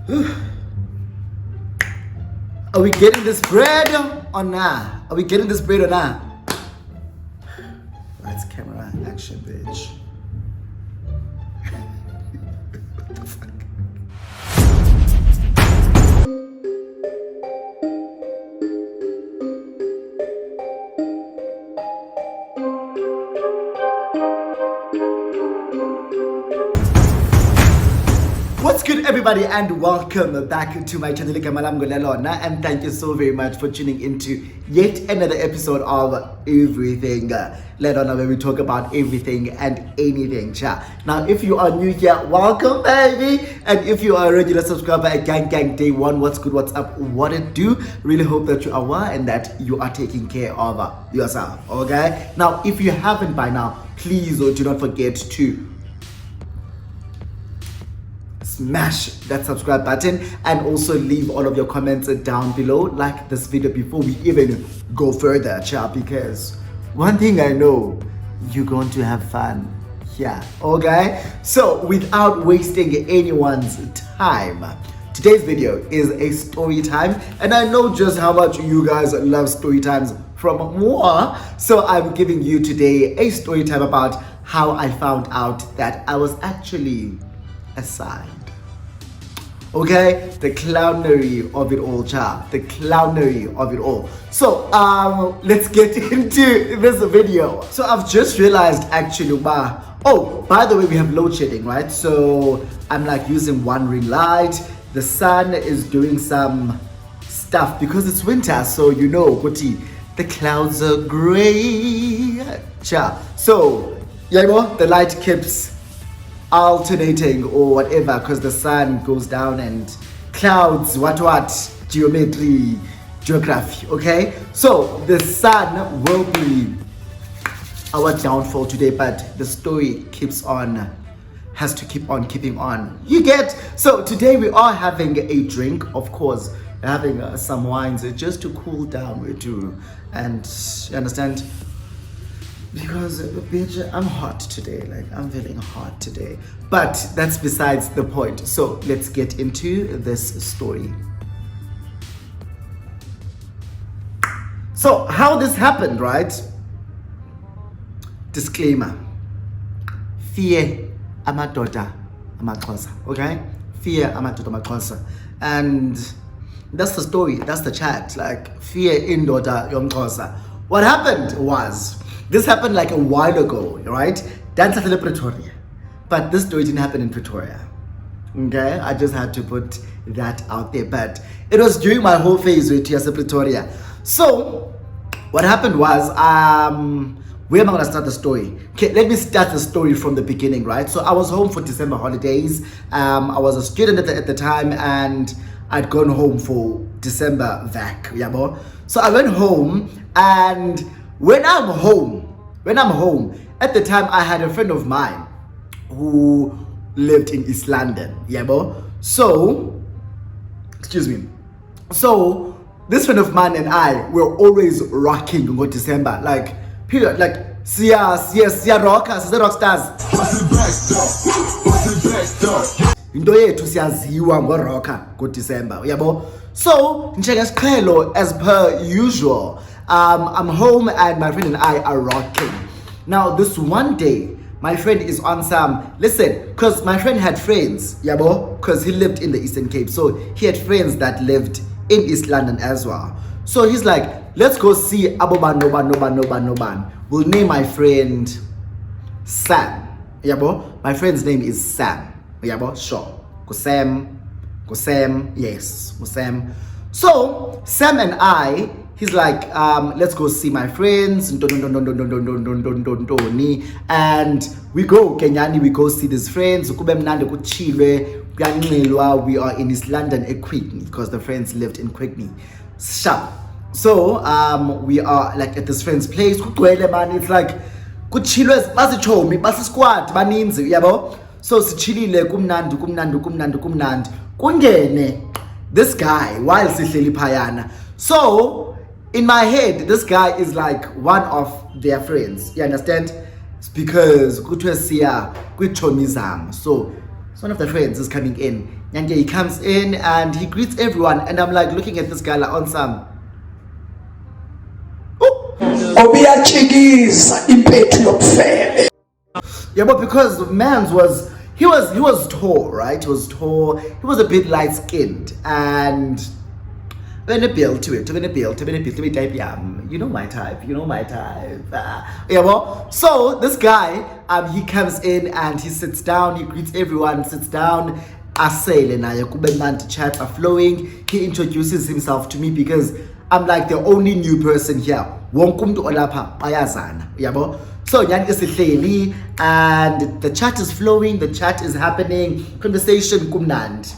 Are we getting this bread or nah? Are we getting this bread or nah? Lights, camera, action, bitch. What the fuck? What's good, everybody, and welcome back to my channel, and thank you so very much for tuning into yet another episode of Everything Ledona, where we talk about everything and anything. Now, if you are new here, welcome, baby, and if you are a regular subscriber at gang day one, what's good, what's up, what it do? Really hope that you are well and that you are taking care of yourself. Okay, now if you haven't by now, please do not forget to smash that subscribe button and also leave all of your comments down below. Like this video before we even go further, because one thing I know, you're going to have fun. Yeah, okay? So without wasting anyone's time, today's video is a story time, and I know just how much you guys love story times from moi, so I'm giving you today a story time about how I found out that I was actually assigned. Okay, the clownery of it all, child. The clownery of it all. So, let's get into this video. So, I've just realized actually, oh, by the way, we have load shedding, right? So, I'm like using one ring light. The sun is doing some stuff because it's winter. So, you know, the clouds are gray. Child. So, the light keeps alternating or whatever because the sun goes down and clouds geometry, geography. Okay, so the sun will be our downfall today, but the story has to keep on keeping on. You get? So today we are having a drink, of course. We're having some wines just to cool down. We do, and you understand, because bitch, I'm hot today. Like, I'm feeling hot today, but that's besides the point. So let's get into this story. So how this happened, right? Disclaimer: fear amadoda amaXhosa. Okay, fear amadoda amaXhosa, and that's the story. That's the chat. Like, fear indoda yomXhosa. What happened was, this happened like a while ago, right? Dance in Pretoria. But this story didn't happen in Pretoria. Okay? I just had to put that out there. But it was during my whole phase with Pretoria. So, what happened was, where am I going to start the story? Okay, let me start the story from the beginning, right? So, I was home for December holidays. I was a student at the time, and I'd gone home for December vac. So, I went home, and when I'm home, at the time I had a friend of mine who lived in East London. So, excuse me. So, this friend of mine and I were always rocking in December. Like, period. Like, siya rock stars. Into yethu siyaziwa ngoroka ngoDecember. So, njengesiqhelo, as per usual, I'm home and my friend and I are rocking. Now, this one day, my friend is on some, listen, because my friend had friends, because he lived in the Eastern Cape. So he had friends that lived in East London as well. So he's like, let's go see Aboban Noban. We'll name my friend Sam. My friend's name is Sam. Sure. Go Sam, yes, go Sam. So Sam and I, he's like, let's go see my friends, and we go Kenyani, we go see these friends. We are in East London at Quickney because the friends lived in Quickney. Sharp. So we are like at this friend's place. It's like kuchilwe basichomi basi squad baninzi yabo. So sichilile kumnandi kungene this guy while sihleli phayana. So in my head, this guy is like one of their friends. You understand? It's because kuthiwe siya kwiitshomi zam. So one of the friends is coming in. And he comes in and he greets everyone, and I'm like looking at this guy like on some. Yeah, but because man's was he was tall, right? He was tall. He was a bit light skinned, and when a bill to it, type, you know my type, yeah, well, so this guy, he comes in and he sits down, he greets everyone, sits down, chats are flowing, he introduces himself to me because I'm like the only new person here. So and the chat is flowing, the chat is happening, conversation kumnand.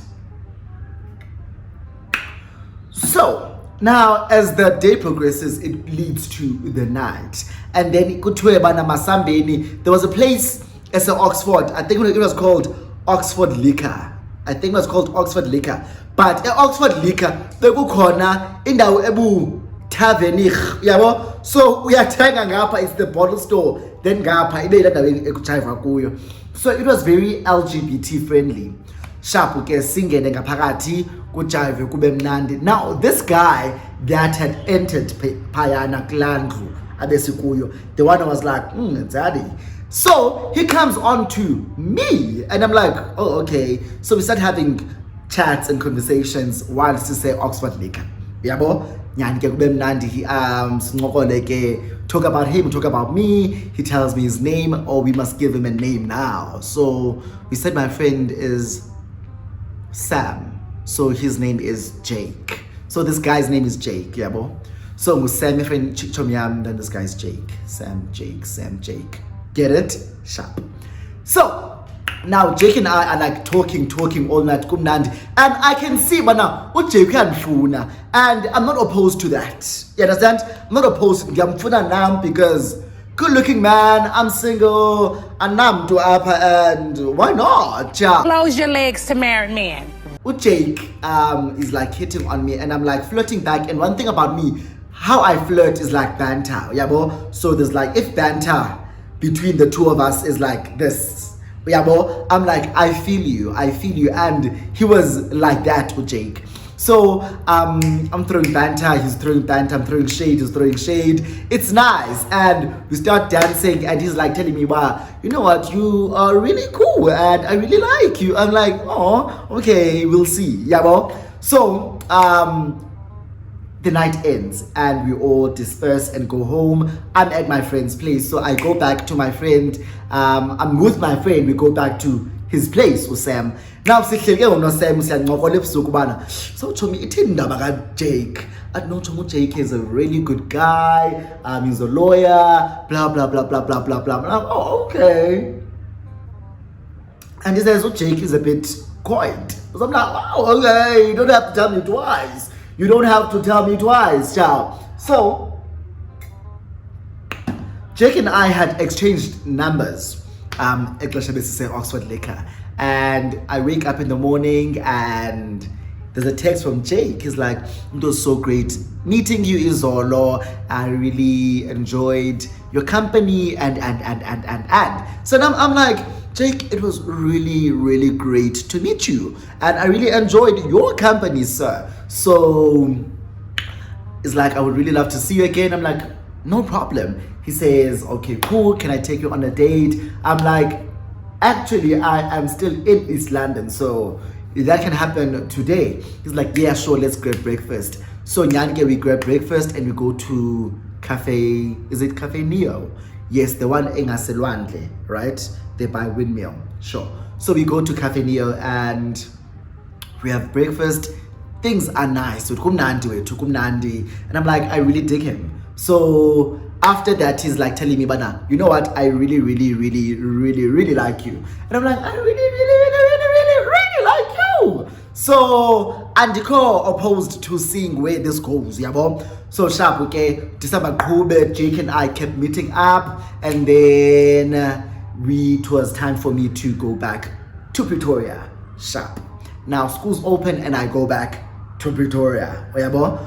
So now as the day progresses, it leads to the night, and then there was a place as Oxford, I think it was called Oxford Liquor. But at Oxford Liquor bekukhona indawo ebu tavern yabo, so uyathenga ngapha, it's the bottle store, then ngapha ibe ile ndawo ekujiva kuyo. So it was very LGBT friendly. Sharp ke singene ngaphakathi kujive kube mnandi. Now this guy that had entered phayana klandlu abesikuyo, the one was like daddy. So he comes on to me and I'm like, oh okay. So we start having chats and conversations whilst to say Oxford Liquor. Yabo nyani ke kube mnandi. Talk about him, talk about me. He tells me his name, or we must give him a name now. So we said my friend is Sam, so his name is Jake. So this guy's name is Jake, yabo. So Sam, my friend Chomyam, then this guy's Jake. Sam, Jake. Get it? Sharp. So now Jake and I are like talking all night, kumnandi, and I can see, but now what Jake can funa, and I'm not opposed to that. You understand? I'm not opposed to funa nam because good looking man, I'm single, and I'm to upper, and why not? Close your legs to married men. Jake is like hitting on me, and I'm like flirting back. And one thing about me, how I flirt is like banter, yabo. So there's like, if banter between the two of us is like this, yabo, I'm like, I feel you, and he was like that with Jake. So I'm throwing banter, he's throwing banter, I'm throwing shade, he's throwing shade. It's nice, and we start dancing, and he's like telling me, wow, you know what, you are really cool, and I really like you. I'm like, oh, okay, we'll see, yabo. So the night ends and we all disperse and go home. I'm at my friend's place, so I go back to my friend. I'm with my friend, we go back to his place with Sam. Now Sam so to me Jake. I know Jake is a really good guy, he's a lawyer, blah blah blah blah blah blah blah. Oh, okay. And he says, oh, Jake is a bit quiet. So I'm like, oh, okay, you don't have to tell me twice. Ciao. So Jake and I had exchanged numbers at Oxford Liquor, and I wake up in the morning and there's a text from Jake. He's like, it was so great meeting you, Izolo. I really enjoyed your company and. So now I'm like, Jake, it was really, really great to meet you, and I really enjoyed your company, sir. So it's like, I would really love to see you again. I'm like, no problem. He says, okay, cool, can I take you on a date? I'm like, actually, I am still in East London, so that can happen today. He's like, yeah, sure, let's grab breakfast. So Nyange, we grab breakfast and we go to Cafe, is it Cafe Neo? Yes, the one in Aselwandle, right? They buy windmill, sure. So we go to Cafe Neo and we have breakfast. Things are nice. And I'm like, I really dig him. So after that, he's like telling me, Bana, you know what? I really, really, really, really, really like you. And I'm like, I really, really, really, really, really, really like you. So Andiko opposed to seeing where this goes, yabo. So sharp, okay. December Kobe, Jake and I kept meeting up, and then it was time for me to go back to Pretoria. Sharp. Now school's open and I go back to Pretoria. Yabo.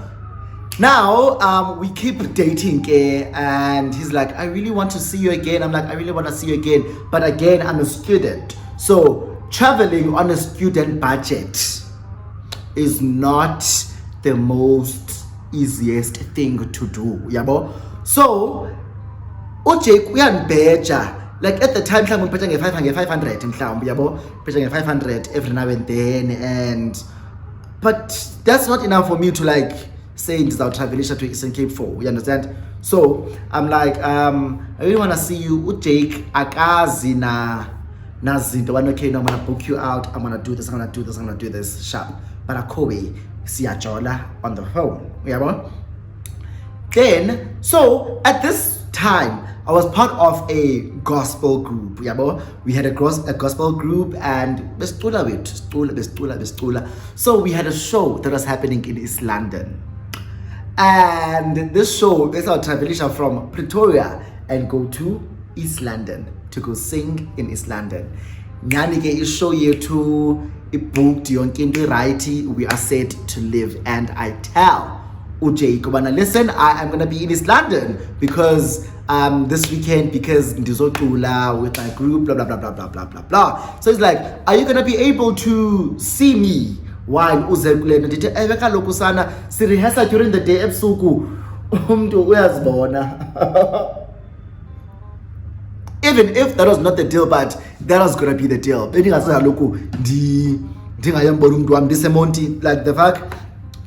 Now we keep dating, and he's like, I really want to see you again. I'm like, I really want to see you again, but again, I'm a student. So traveling on a student budget is not the most easiest thing to do, yabo. So uJake uyanibheja, like at the time mhlawumbe ngiphethe nge500 mhlawumbe yabo, ngiphethe nge500 every now and then, but that's not enough for me to like say ngizawutravelisha to Eastern Cape for, you understand? So I'm like, I really want to see you. uJake akazi na zinto, okay, no, I'm gonna book you out, I'm gonna do this, I'm gonna do this sharp, but akowe siyajola on the phone, yabo. Then so at this time I was part of a gospel group, yabo. We had a gospel group, and bestula. So we had a show that was happening in East London, and this show, this our travelisha from Pretoria and go to East London to go sing in East London. Nyani ke show yethu booked yonke into right, we are set to live, and I tell uJake, listen, I am gonna be in East London because this weekend, because ndizocula with my group, blah blah blah blah blah blah blah blah. So he's like, are you gonna be able to see me while uzekulena? Ndithi ewe kaloku sana sirehasa during the day ebusuku umuntu uyazibona. Even if that was not the deal, but that was gonna be the deal. Bendingasaloku ndingayembona umuntu wami ndisemonti, like the fuck.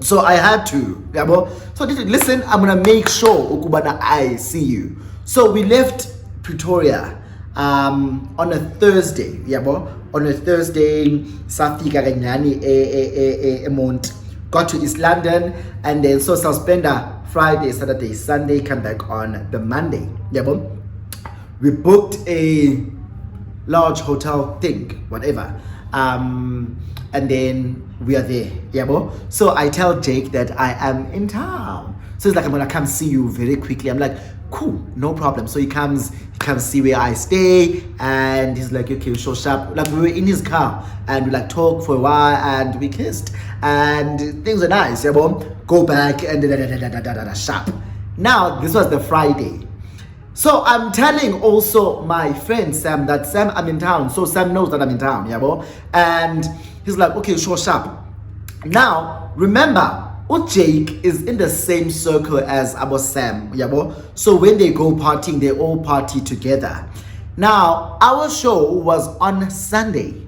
So I had to, yabo. So listen, I'm gonna make sure ukubana I see you. So we left Pretoria on a Thursday, yabo. On a Thursday, safika kanyani Mont, got to East London, and then so I'll spend a Friday, Saturday, Sunday, come back on the Monday, yabo. We booked a large hotel thing, whatever. And then we are there, yabo. So I tell Jake that I am in town. So he's like, I'm gonna come see you very quickly. I'm like, cool, no problem. So he comes see where I stay, and he's like, okay, show sharp. Like we were in his car and we like talked for a while and we kissed and things are nice, yabo. Go back and sharp. Now this was the Friday. So I'm telling also my friend Sam that Sam, I'm in town. So Sam knows that I'm in town, yabo. And he's like, okay, sure, sharp. Now, remember, uJake is in the same circle as Abo Sam, yabo. So when they go partying, they all party together. Now, our show was on Sunday,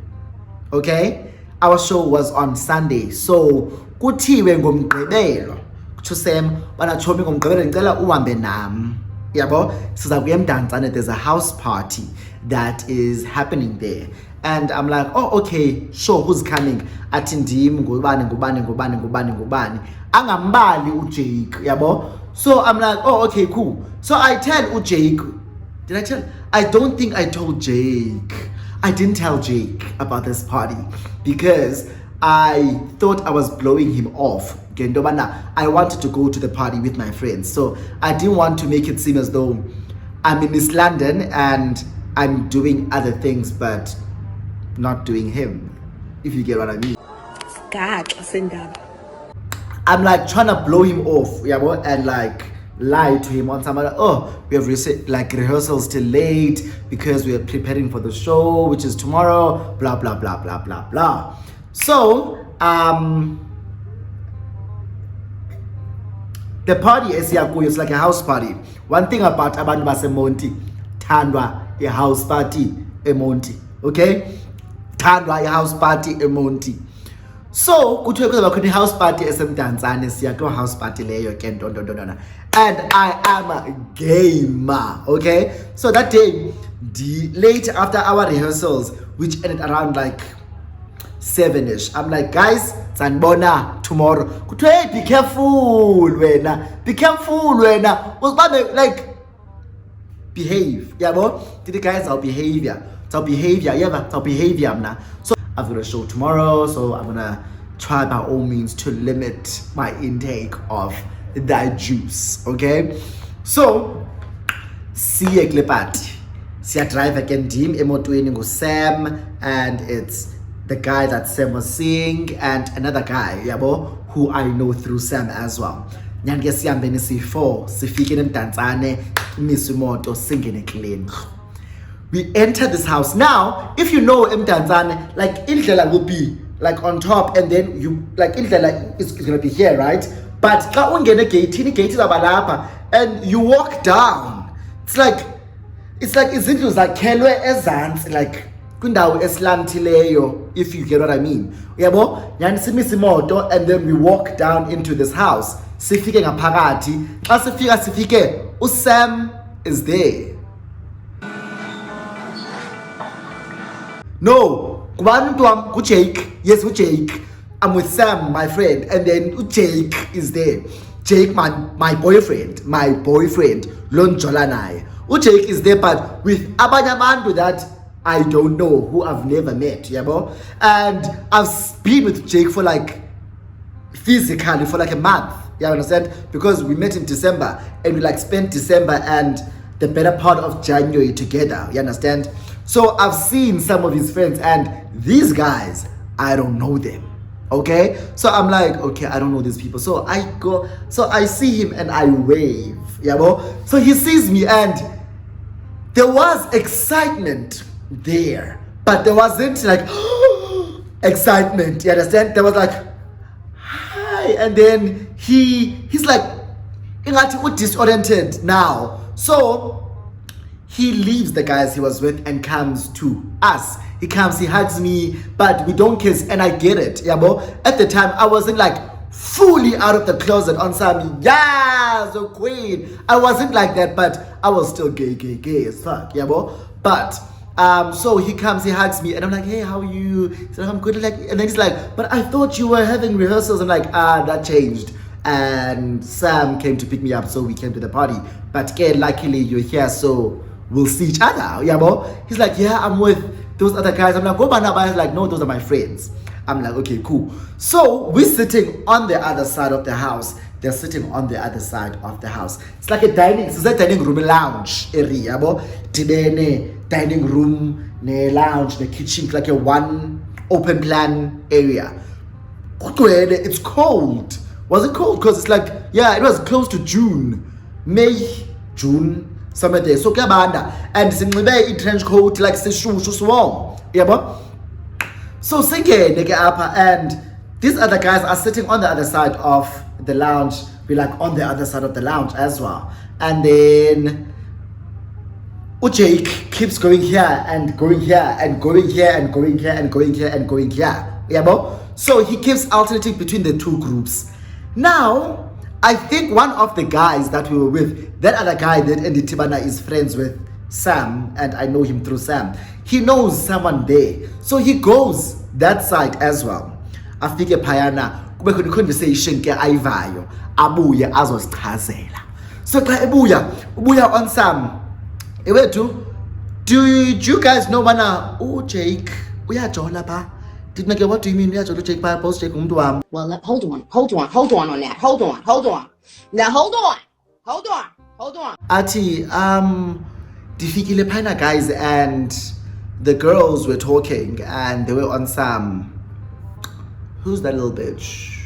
okay? Our show was on Sunday. So, kuthiwe ngomgqibelo, kutsho Sam, banatshomi ngomgqibelo ngicela uhambe nam. Yabo, siza kuya emdantsane, there's a house party that is happening there. And I'm like, oh, okay, sure, who's coming? Athi ndim ngubani. Angambali uJake, yabo. So I'm like, oh, okay, cool. So I tell uJake, I don't think I told Jake. I didn't tell Jake about this party because I thought I was blowing him off. I wanted to go to the party with my friends. So I didn't want to make it seem as though I'm in East London and I'm doing other things, but not doing him, if you get what I mean. I'm like trying to blow him off, yabo, and like lie to him on some other, oh, we have like rehearsals till late because we are preparing for the show, which is tomorrow, blah blah blah blah blah blah. So the party is it's like a house party. One thing about abantu baseMonti, thandwa a house party eMonti, okay? Thandwa a house party eMonti. So kuthiwe kuzoba khona house party esemdantsane, siya to house party leyo ke ndondondondona. And I am a gamer, okay? So that day, late after our rehearsals, which ended around like 7ish, I'm like, guys, sanibona tomorrow. Kuthiwe, hey, be careful wena, like behave, yabo. The guys, our behavior, yeah, but our behavior now. So I've got a show tomorrow, so I'm gonna try by all means to limit my intake of that juice, okay? So siye klepati, siya drive again team emotweni ngo Sam, and it's the guy that Sam was seeing and another guy, yabo, who I know through Sam as well. Nyange sihambeni si4 sifike emdantsane imise imoto singene clean. We enter this house. Now, if you know Mdanzane, like Indlela will be like on top, and then you like Indlela is gonna be here, right? But xa ungene gate is abalapa, and you walk down. It's like izindlu zakhelwe ezantsi, like kwindawo eslamthileyo, if you get what I mean. Uyabo? Yani simisa imoto, and then we walk down into this house. Sifike ngaphakathi. Xa sifike, uSam is there. No, Jake. Yes, Jake. I'm with Sam, my friend, and then Jake is there. Jake, my boyfriend, Lon Jolanai. Jake is there, but with abanyamandu that I don't know, who I've never met, yabo. And I've been with Jake for like physically for like a month. You understand? Because we met in December, and we like spent December and the better part of January together. You understand? So I've seen some of his friends, and these guys, I don't know them. Okay? So I'm like, okay, I don't know these people. So I see him and I wave. Yeah, so he sees me, and there was excitement there, but there wasn't like excitement. You understand? There was like, hi, and then he's like, disoriented now. So he leaves the guys he was with and comes to us. He comes, he hugs me, but we don't kiss, and I get it, yeah, bro. At the time, I wasn't like fully out of the closet on Sammy. Yeah, so queen. I wasn't like that, but I was still gay as fuck, yeah, bro. But so he comes, he hugs me, and I'm like, hey, how are you? He's like, I'm good. Like, and then he's like, but I thought you were having rehearsals. I'm like, that changed. And Sam came to pick me up, so we came to the party. But again, luckily you're here, so we'll see each other, yeah, bro. He's like, yeah, I'm with those other guys. I'm like, go banana. He's like, no, those are my friends. I'm like, okay, cool. So we're sitting on the other side of the house. They're sitting on the other side of the house. It's like it's a dining room lounge area, bro. Dining room, ne lounge, the kitchen, like a one open plan area. It's cold. Was it cold? Because it's like, yeah, it was close to June, June. Somewhere there, so kabanda, and sinxibe a trench coat like sishushu swong, yabo. So singene apha, and these other guys are sitting on the other side of the lounge. We're like on the other side of the lounge as well, and then Jake keeps going here and going here and going here and going here and going here and going here, yabo. So he keeps alternating between the two groups. Now I think one of the guys that we were with, that other guy that Andy Tibana is friends with Sam, and I know him through Sam, he knows someone there. So he goes that side as well. Afike phayana, kube khona conversation ke ayivayo, abuye azosichazela. So xa ubuya on Sam, ewethu, do you guys know bana Jake uyajola pa? What do you mean? Jake Jake umuntu wami. Well, hold on on that. Hold on. Now hold on. Ati, difikile phana guys, and the girls were talking, and they were on some, who's that little bitch?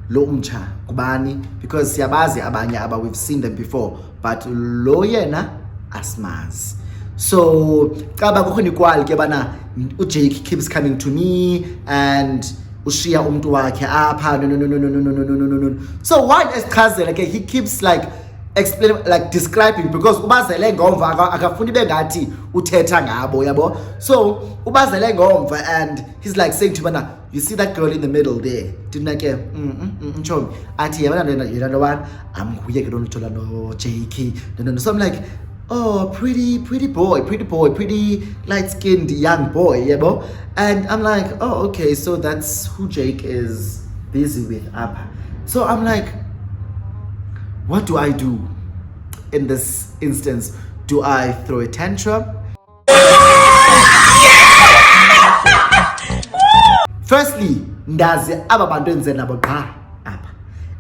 Lo umcha, kubani? Because siyabazi abanye aba, we've seen them before, but lo yena asmaz. So kaba kukhona ikwali ke bana Jake keeps coming to me and ushiya umuntu wakhe apha no. So why is cousin like he keeps like explaining, like describing, because ubazele ngomva akafuni bengathi uthetha ngabo, yabo. So ubazele ngomva, and he's like saying to bana, you see that girl in the middle there, didn't I get nchomi athi yabana no one, I'm nguye ke lo nithola no Jake no. So I'm like, oh, pretty boy, pretty light-skinned young boy, yeah, bro. And I'm like, oh, okay, so that's who Jake is busy with, Abba. So I'm like, what do I do in this instance? Do I throw a tantrum? Firstly, ndazi aba bantu enze nabo qha apha,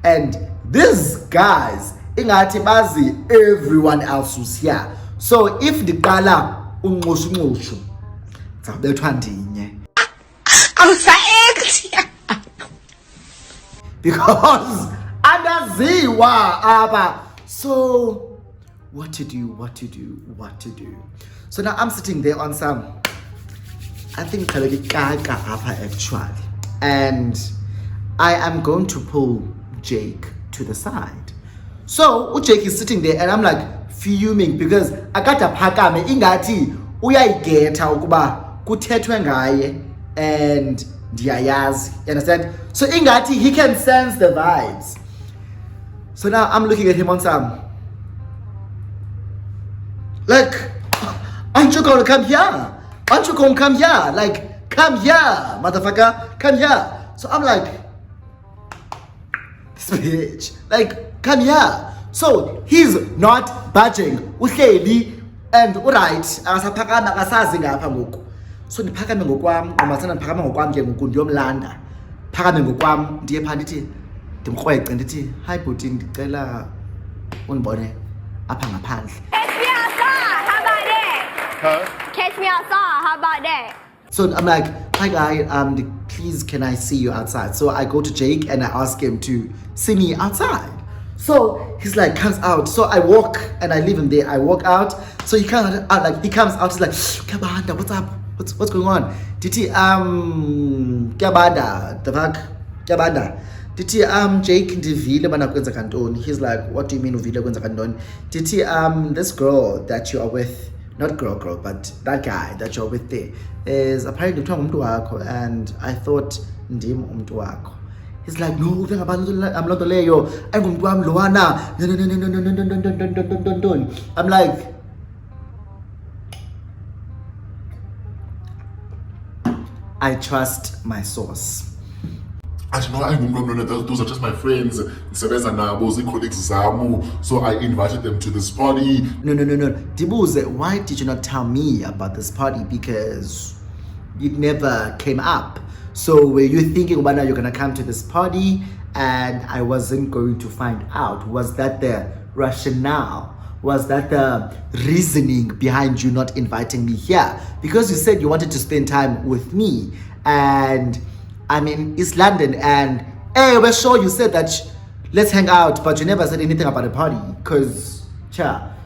and these guys ingathi bazi everyone else who's here. So if ndiqala unqushu zabethwa ndinye. I'm psyched. Because andaziwa apha. So what to do? So now I'm sitting there on some, I think kaka actually. And I am going to pull Jake to the side. So Jake is sitting there and I'm like fuming because akata phakame ingati uyayigeta ukuba kuthethwe ngaye and ndiyayazi. You understand? So ingati he can sense the vibes. So now I'm looking at him on some like, aren't you gonna come here? Aren't you gonna come here? Like, come here, motherfucker, come here. So I'm like, this bitch, like, come here. So he's not budging. Uhleli and alright, akasaphakama akasazi ngapha ngoku. So ndiphakame ngokwam, ngomasana ndiphakama ngokwam ke ngoku ndiyomlanda. Phakame ngokwam ndiye pha ndithi ndimkrweqe ndithi, hi bhuti ndicela undibone apha ngaphandle. Catch me outside, how about that? So I'm like, hi guy, please can I see you outside? So I go to Jake and I ask him to see me outside. So he's like, comes out. So I walk and I leave him there. I walk out. So he comes out, like he comes out, he's like, Kabanda, what's up? What's going on? Titi, Kabanda, the fuck? Kabanda. Titi, Jake ndivile bana kwenza kantoni. He's like, what do you mean uvile kwenza kantoni? Titi, this girl that you are with, not girl, but that guy that you're with there is apparently umntu wakho, and I thought ndim umntu wakho. He's like, no, I'm not leyo. I'm like, I trust my source. Those are just my friends. Colleagues. So I invited them to this party. No. Dibuze, why did you not tell me about this party? Because it never came up. So were you thinking about now you're gonna come to this party and I wasn't going to find out? Was that the rationale? Was that the reasoning behind you not inviting me here? Because you said you wanted to spend time with me, and I'm in East London, and hey, we're sure you said that let's hang out, but you never said anything about a party.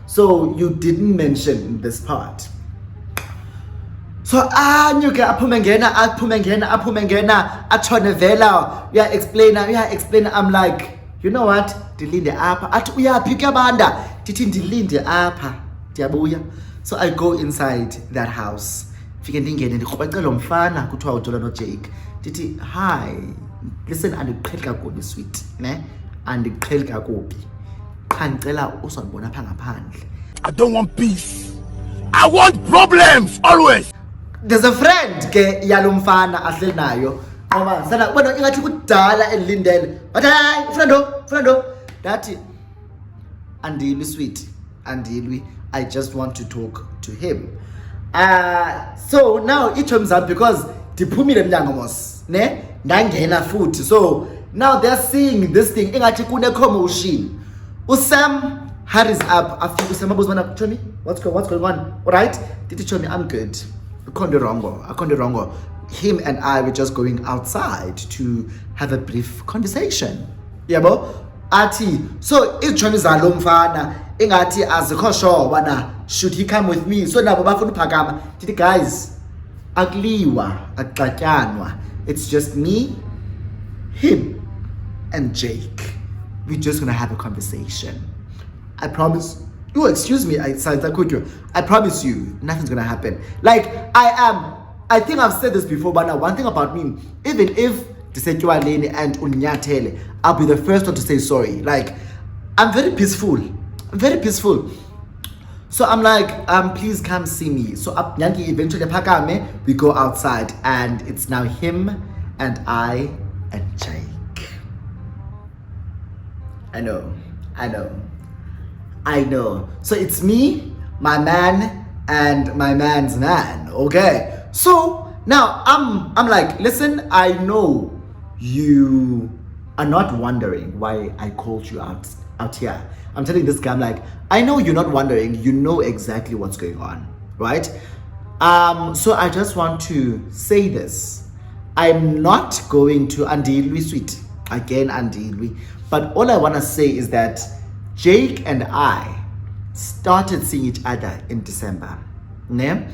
So you didn't mention this part. So nyuke aphumengena atonevela explain. I'm like, you know what? Dilinde apa. At uyaphi kuyabanda. Dithi ndilinde apa. Ndiyabuya. So I go inside that house. Fike ndingene ndikrwecela umfana kuthiwa ujola no Jake. Dithi, hi. Listen, andiqheli kakubi sweet, ne? Andiqheli kakubi. Cha ngicela uzondibona apha ngaphandle. I don't want peace. I want problems always. There's a friend ke yalomfana ahleli nayo. Ngoba sana bona ingathi kudala elindele. But hayi friendo that andilwi sweet andilwi. I just want to talk to him. So now it comes up because diphumile emnyango mos, ne? Ndangena futhi. So now they're seeing this thing ingathi kune commotion. Usam hurries up. Afika Usam abuzwana, Chomi, what's going on? All right? Did you Chomi, I'm good. I can't do wrong. Him and I were just going outside to have a brief conversation. Yabo? Ati. So if Chomi zalo mfana ingati azikho sure wana should he come with me? So nabo bafuna uphakama. Did guys akliwa akaxatyanwa. It's just me, him, and Jake. We're just gonna have a conversation. I promise. Oh, excuse me, I promise you, nothing's gonna happen. Like, I think I've said this before, but now one thing about me, even if Disekiwa Lene and Unyathele, I'll be the first one to say sorry. Like, I'm very peaceful. So I'm like, please come see me. So Nyanki eventually pakame, we go outside, and it's now him and I and Jake. I know. So it's me, my man, and my man's man. Okay. So now I'm like, listen, I know you are not wondering why I called you out here. I'm telling this guy, I'm like, I know you're not wondering. You know exactly what's going on, right? So I just want to say this. I'm not going to Andilwi sweet again, Andilwi. But all I want to say is that Jake and I started seeing each other in December. Ne?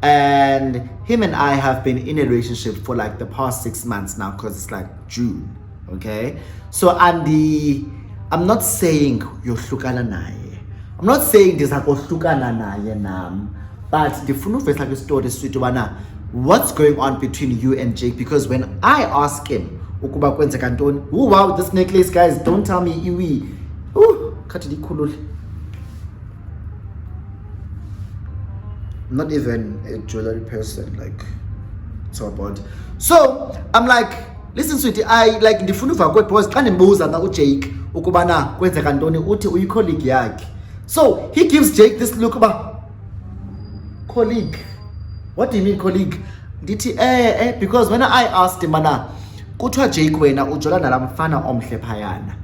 And him and I have been in a relationship for like the past 6 months now, because it's like June. Okay, so I'm not saying yohlukana naye. I'm not saying this akohlukana naye nam, but the funu face like a story sweet wana. What's going on between you and Jake? Because when I ask him, ukuba kwenzeka ntoni? Oh wow, this necklace, guys, don't tell me iwi. Ooh, khathi likhulu. I'm not even a jewelry person, like so about. So I'm like, listen, sweetie, I like the funu vakwe because xa ndimbuza na uJake ukubana kwenzeka ntoni uthi uyi-colleague yakhe. So he gives Jake this look about colleague. What do you mean colleague? Ndithi because when I asked him mana kuthiwa Jake wena ujola nala mfana omhle phayana.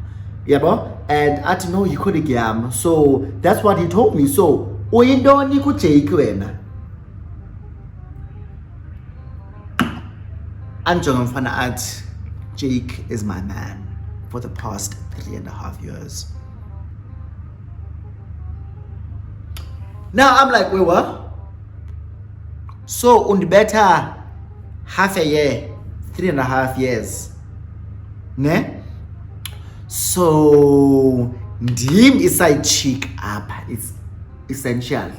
Yabo? And athi no, yi-colleague yam. So that's what he told me. So uyintoni kuJake wena? Anjonga mfana athi Jake is my man for the past 3.5 years. Now I'm like, wait, what? So better half a year, 3.5 years. Ne? So ndim is side chick up. It's essential.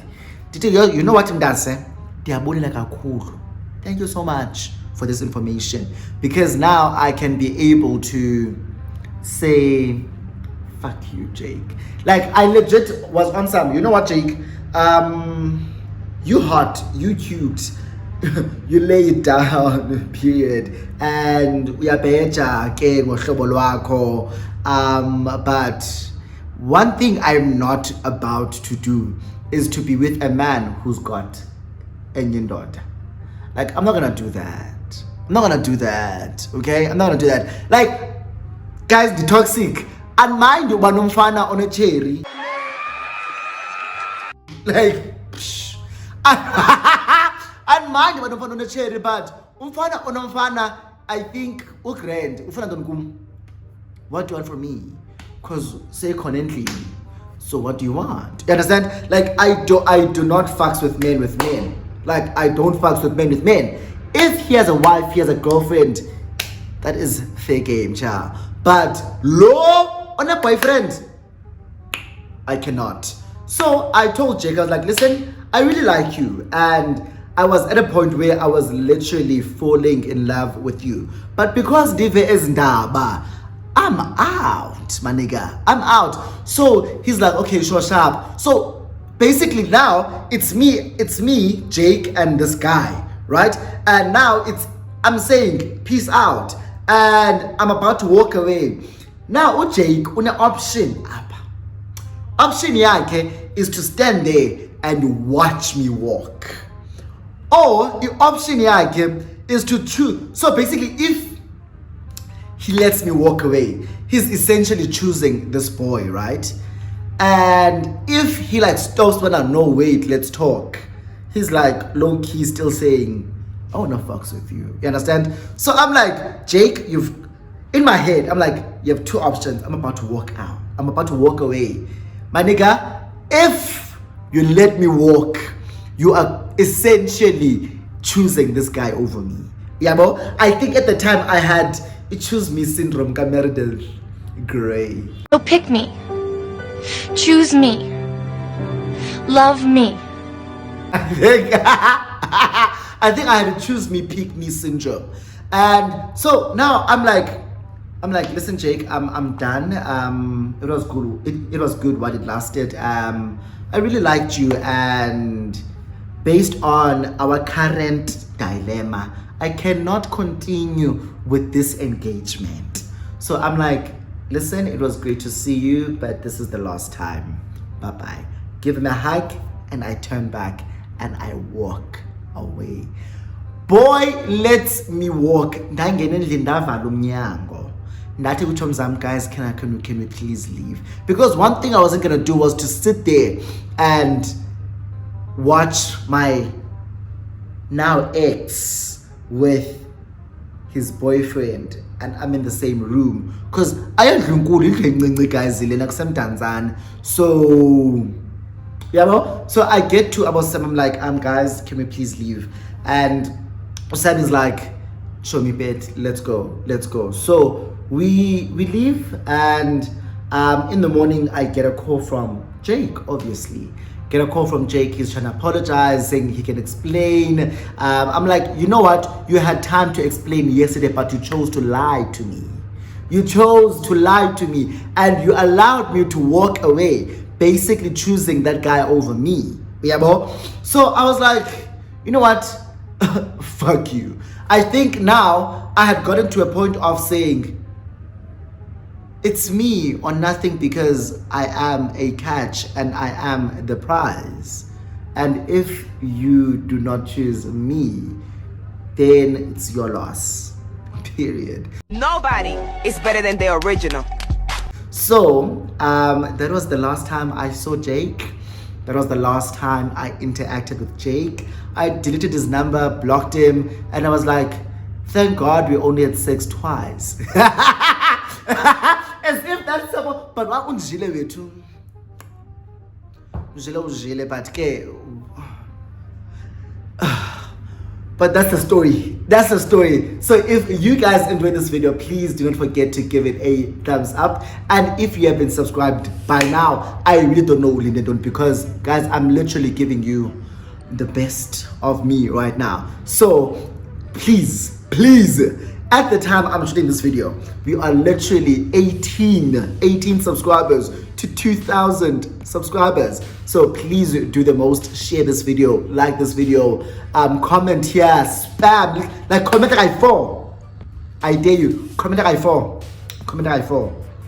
You know what him does, eh? Diyabulela kakhulu. Thank you so much for this information, because now I can be able to say fuck you, Jake. Like I legit was on some, you know what, Jake? You hot, you cute, you lay it down, period. And uyabeja ke ngohlobo lwakho. But one thing I'm not about to do is to be with a man who's got enye ndoda. Like I'm not gonna do that. I'm not gonna do that. Okay? I'm not gonna do that. Like, guys, the toxic. And mind you, banomfana on a cherry. Like, psh. And mind you, banomfana on a cherry, but umfana on umfana, I think ugrand. Ufana donkum. What do you want from me? Cause say connectly. So what do you want? You understand? Like I do not fucks with men. Like I don't fucks with men. If he has a wife, he has a girlfriend, that is fair game, cha. But low on a boyfriend, I cannot. So I told Jake, I was like, listen, I really like you. And I was at a point where I was literally falling in love with you. But because Dive is ndaba, I'm out, my nigga. I'm out. So he's like, okay, sure, sharp. So basically now it's me, Jake, and this guy. Right? And now I'm saying peace out, and I'm about to walk away. Now Jake una option up. Option yake is to stand there and watch me walk. Or the option yake is to choose. So basically if he lets me walk away, he's essentially choosing this boy, right? And if he like stops when I know, wait, let's talk. He's like low-key still saying, I wanna fucks with you. You understand? So I'm like, Jake, in my head, I'm like, you have two options. I'm about to walk out. I'm about to walk away. My nigga, if you let me walk, you are essentially choosing this guy over me. Yeah, bro? I think at the time I had a choose me syndrome, Meredith Gray. So pick me. Choose me. Love me. I think I had to choose me, pick me syndrome. And so now I'm like, listen, Jake, I'm done. It was good. It was good while it lasted. I really liked you, and based on our current dilemma, I cannot continue with this engagement. So I'm like, listen, it was great to see you, but this is the last time. Bye-bye. Give him a hug, and I turn back and I walk away. Boy, let me walk. Ndangena endlini ndavala umnyango. Ndathi kuThom zam, guys, can we please leave? Because one thing I wasn't gonna do was to sit there and watch my now ex with his boyfriend, and I'm in the same room. Because I am guys, so Yeah, so I get to about Sam, I'm like, guys, can we please leave? And Sam is like, show me bed, let's go. So we leave, and in the morning I get a call from Jake, obviously. Get a call from Jake. He's trying to apologize, saying he can explain. I'm like, you know what? You had time to explain yesterday, but you chose to lie to me. You chose to lie to me, and you allowed me to walk away, basically choosing that guy over me. Yeah, bro. So I was like, you know what? Fuck you. I think now I had gotten to a point of saying, it's me or nothing, because I am a catch and I am the prize. And if you do not choose me, then it's your loss. Period. Nobody is better than the original. So that was the last time I saw Jake. That was the last time I interacted with Jake. I deleted his number, blocked him, and I was like, thank God we only had sex twice. As if that's someone, but what unjile wethu? Unjile, but ke. But that's the story. That's the story. So if you guys enjoyed this video, please do not forget to give it a thumbs up. And if you have been subscribed by now, I really don't know Lindon, because guys, I'm literally giving you the best of me right now. So please, at the time I'm shooting this video, we are literally 18 subscribers to 2,000 subscribers. So please do the most, share this video, like this video, comment here, spam, like comment like 4. I dare you. Comment like 4.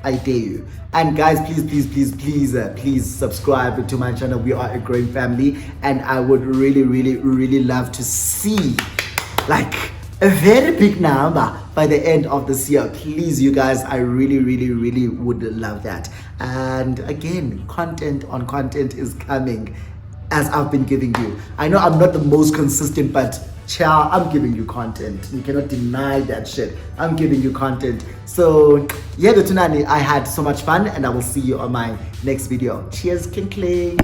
I dare you. And guys, please subscribe to my channel. We are a growing family, and I would really love to see like a very big number by the end of this year. Please, you guys, I really would love that. And again, content on content is coming, as I've been giving you. I know I'm not the most consistent, but ciao, I'm giving you content. You cannot deny that shit. I'm giving you content. So yeah, Tunani, I had so much fun, and I will see you on my next video. Cheers, King Cling.